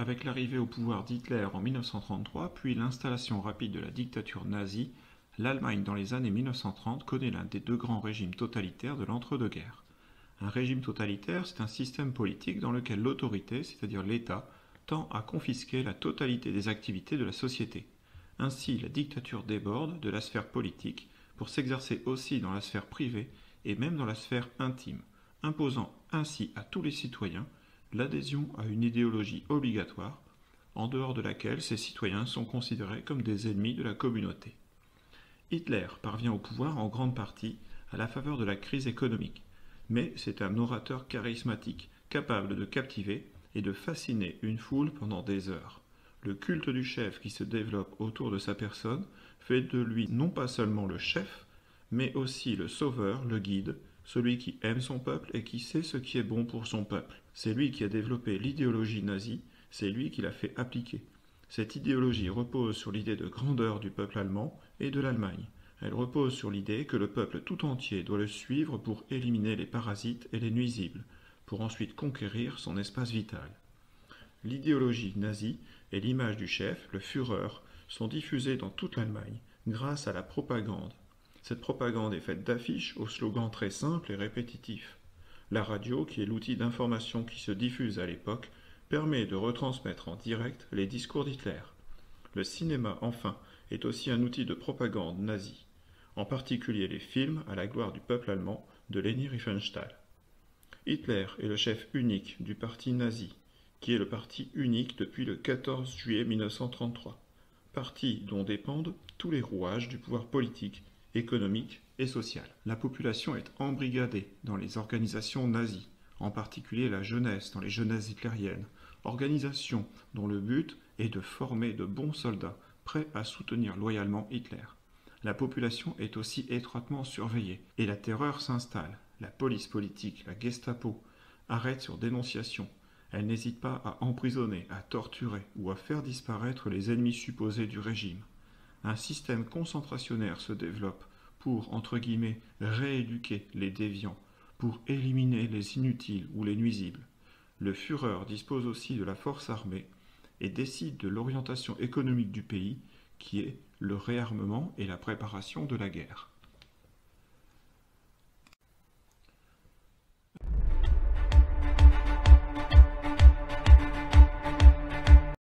Avec l'arrivée au pouvoir d'Hitler en 1933, puis l'installation rapide de la dictature nazie, l'Allemagne dans les années 1930 connaît l'un des deux grands régimes totalitaires de l'entre-deux-guerres. Un régime totalitaire, c'est un système politique dans lequel l'autorité, c'est-à-dire l'État, tend à confisquer la totalité des activités de la société. Ainsi, la dictature déborde de la sphère politique pour s'exercer aussi dans la sphère privée et même dans la sphère intime, imposant ainsi à tous les citoyens l'adhésion à une idéologie obligatoire, en dehors de laquelle ces citoyens sont considérés comme des ennemis de la communauté. Hitler parvient au pouvoir en grande partie à la faveur de la crise économique, mais c'est un orateur charismatique, capable de captiver et de fasciner une foule pendant des heures. Le culte du chef qui se développe autour de sa personne fait de lui non pas seulement le chef, mais aussi le sauveur, le guide, celui qui aime son peuple et qui sait ce qui est bon pour son peuple. C'est lui qui a développé l'idéologie nazie, c'est lui qui l'a fait appliquer. Cette idéologie repose sur l'idée de grandeur du peuple allemand et de l'Allemagne. Elle repose sur l'idée que le peuple tout entier doit le suivre pour éliminer les parasites et les nuisibles, pour ensuite conquérir son espace vital. L'idéologie nazie et l'image du chef, le Führer, sont diffusées dans toute l'Allemagne grâce à la propagande. Cette propagande est faite d'affiches aux slogans très simples et répétitifs. La radio, qui est l'outil d'information qui se diffuse à l'époque, permet de retransmettre en direct les discours d'Hitler. Le cinéma, enfin, est aussi un outil de propagande nazie, en particulier les films à la gloire du peuple allemand de Leni Riefenstahl. Hitler est le chef unique du parti nazi, qui est le parti unique depuis le 14 juillet 1933, parti dont dépendent tous les rouages du pouvoir politique, économique et social. La population est embrigadée dans les organisations nazies, en particulier la jeunesse dans les jeunesses hitlériennes, organisations dont le but est de former de bons soldats prêts à soutenir loyalement Hitler. La population est aussi étroitement surveillée et la terreur s'installe. La police politique, la Gestapo, arrête sur dénonciation. Elle n'hésite pas à emprisonner, à torturer ou à faire disparaître les ennemis supposés du régime. Un système concentrationnaire se développe pour, entre guillemets, rééduquer les déviants, pour éliminer les inutiles ou les nuisibles. Le Führer dispose aussi de la force armée et décide de l'orientation économique du pays qui est le réarmement et la préparation de la guerre.